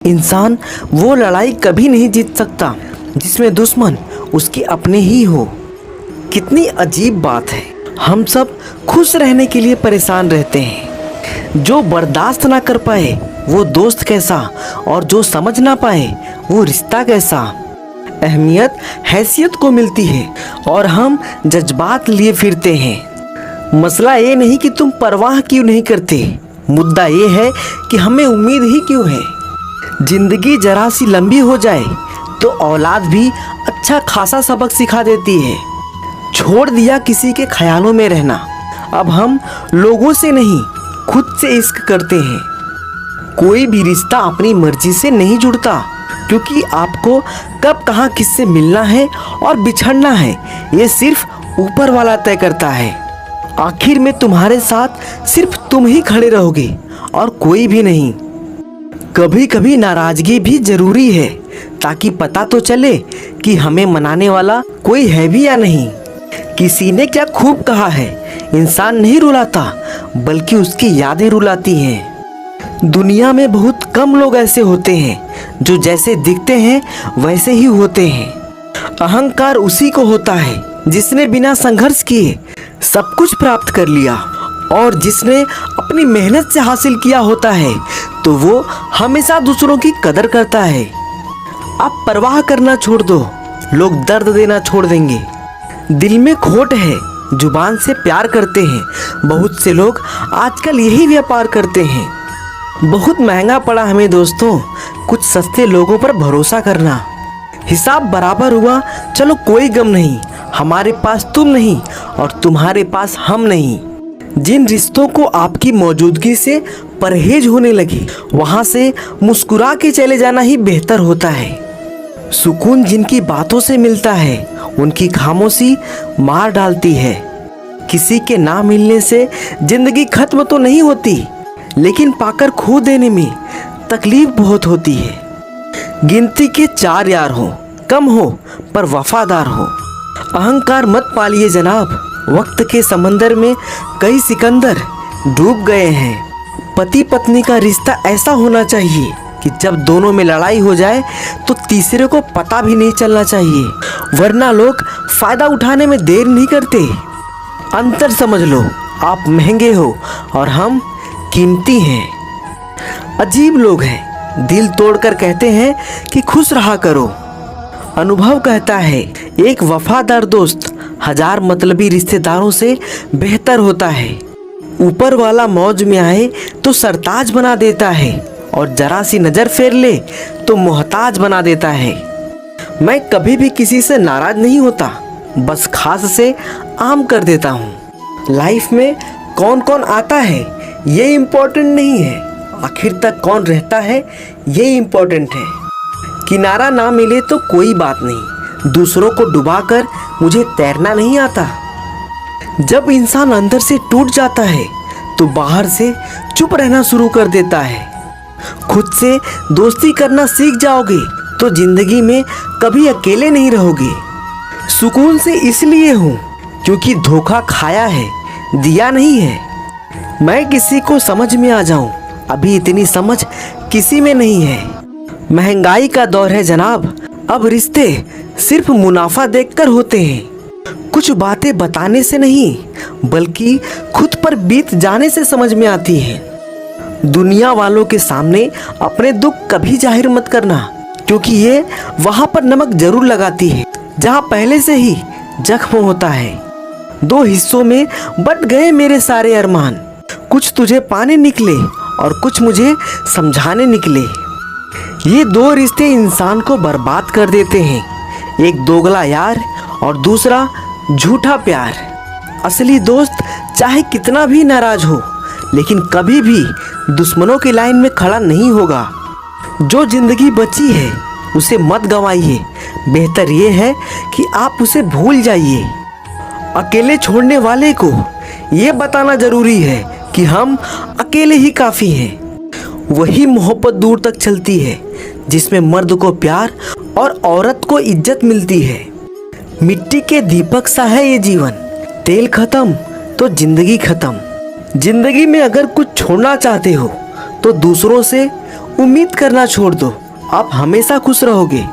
इंसान वो लड़ाई कभी नहीं जीत सकता जिसमें दुश्मन उसके अपने ही हो। कितनी अजीब बात है, हम सब खुश रहने के लिए परेशान रहते हैं। जो बर्दाश्त ना कर पाए वो दोस्त कैसा, और जो समझ ना पाए वो रिश्ता कैसा। अहमियत हैसियत को मिलती है और हम जज्बात लिए फिरते हैं। मसला ये नहीं कि तुम परवाह क्यों नहीं करते, मुद्दा ये है कि हमें उम्मीद ही क्यों है। जिंदगी जरा सी लंबी हो जाए तो औलाद भी अच्छा खासा सबक सिखा देती है। छोड़ दिया किसी के ख्यालों में रहना, अब हम लोगों से नहीं खुद से इश्क करते हैं। कोई भी रिश्ता अपनी मर्जी से नहीं जुड़ता, क्योंकि आपको कब कहाँ किससे मिलना है और बिछड़ना है ये सिर्फ ऊपर वाला तय करता है। आखिर में तुम्हारे साथ सिर्फ तुम ही खड़े रहोगे और कोई भी नहीं। कभी कभी नाराजगी भी जरूरी है, ताकि पता तो चले कि हमें मनाने वाला कोई है भी या नहीं। किसी ने क्या खूब कहा है, इंसान नहीं रुलाता बल्कि उसकी यादें रुलाती हैं। दुनिया में बहुत कम लोग ऐसे होते हैं जो जैसे दिखते हैं वैसे ही होते हैं। अहंकार उसी को होता है जिसने बिना संघर्ष किए सब कुछ प्राप्त कर लिया, और जिसने अपनी मेहनत से हासिल किया होता है तो वो हमेशा दूसरों की कदर करता है। आप परवाह करना छोड़ दो, लोग दर्द देना छोड़ देंगे। दिल में खोट है, जुबान से प्यार करते हैं। बहुत से लोग आजकल यही व्यापार करते हैं। बहुत महंगा पड़ा हमें दोस्तों कुछ सस्ते लोगों पर भरोसा करना। हिसाब बराबर हुआ, चलो कोई गम नहीं, हमारे पास तुम नहीं और तुम्हारे पास हम नहीं। जिन रिश्तों को आपकी मौजूदगी से परहेज होने लगी, वहां से मुस्कुरा के चले जाना ही बेहतर होता है। सुकून जिनकी बातों से मिलता है उनकी खामोशी मार डालती है। किसी के ना मिलने से जिंदगी खत्म तो नहीं होती, लेकिन पाकर खो देने में तकलीफ बहुत होती है। गिनती के 4 यार हो, कम हो पर वफादार हो। अहंकार मत पालिए जनाब, वक्त के समंदर में कई सिकंदर डूब गए हैं। पति पत्नी का रिश्ता ऐसा होना चाहिए कि जब दोनों में लड़ाई हो जाए तो तीसरे को पता भी नहीं चलना चाहिए, वरना लोग फायदा उठाने में देर नहीं करते। अंतर समझ लो, आप महंगे हो और हम कीमती हैं। अजीब लोग हैं, दिल तोड़कर कहते हैं कि खुश रहा करो। अनुभव कहता है एक वफादार दोस्त 1000 मतलबी रिश्तेदारों से बेहतर होता है। ऊपर वाला मौज में आए तो सरताज बना देता है, और जरा सी नज़र फेर ले तो मोहताज बना देता है। मैं कभी भी किसी से नाराज नहीं होता, बस खास से आम कर देता हूँ। लाइफ में कौन कौन आता है ये इम्पोर्टेंट नहीं है, आखिर तक कौन रहता है ये इम्पोर्टेंट है। किनारा ना मिले तो कोई बात नहीं, दूसरों को डुबाकर मुझे तैरना नहीं आता। जब इंसान अंदर से टूट जाता है तो बाहर से चुप रहना शुरू कर देता है। खुद से दोस्ती करना सीख जाओगे तो जिंदगी में कभी अकेले नहीं रहोगे। सुकून से इसलिए हूँ क्योंकि धोखा खाया है, दिया नहीं है। मैं किसी को समझ में आ जाऊं, अभी इतनी समझ किसी में नहीं है। महंगाई का दौर है जनाब, अब रिश्ते सिर्फ मुनाफा देखकर होते हैं। कुछ बातें बताने से नहीं बल्कि खुद पर बीत जाने से समझ में आती है। दुनिया वालों के सामने अपने दुख कभी जाहिर मत करना, क्योंकि ये वहां पर नमक जरूर लगाती है जहां पहले से ही जख्म होता है। 2 हिस्सों में बट गए मेरे सारे अरमान, कुछ तुझे पाने निकले और कुछ मुझे समझाने निकले। ये 2 रिश्ते इंसान को बर्बाद कर देते हैं, एक दोगला यार और दूसरा झूठा प्यार। असली दोस्त चाहे कितना भी नाराज हो, लेकिन कभी भी दुश्मनों की लाइन में खड़ा नहीं होगा। जो जिंदगी बची है उसे मत गंवाइए, बेहतर ये है कि आप उसे भूल जाइए। अकेले छोड़ने वाले को ये बताना जरूरी है कि हम अकेले ही काफ़ी हैं। वही मोहब्बत दूर तक चलती है जिसमें मर्द को प्यार और औरत को इज्जत मिलती है। मिट्टी के दीपक सा है ये जीवन, तेल खत्म तो जिंदगी खत्म। जिंदगी में अगर कुछ छोड़ना चाहते हो तो दूसरों से उम्मीद करना छोड़ दो, आप हमेशा खुश रहोगे।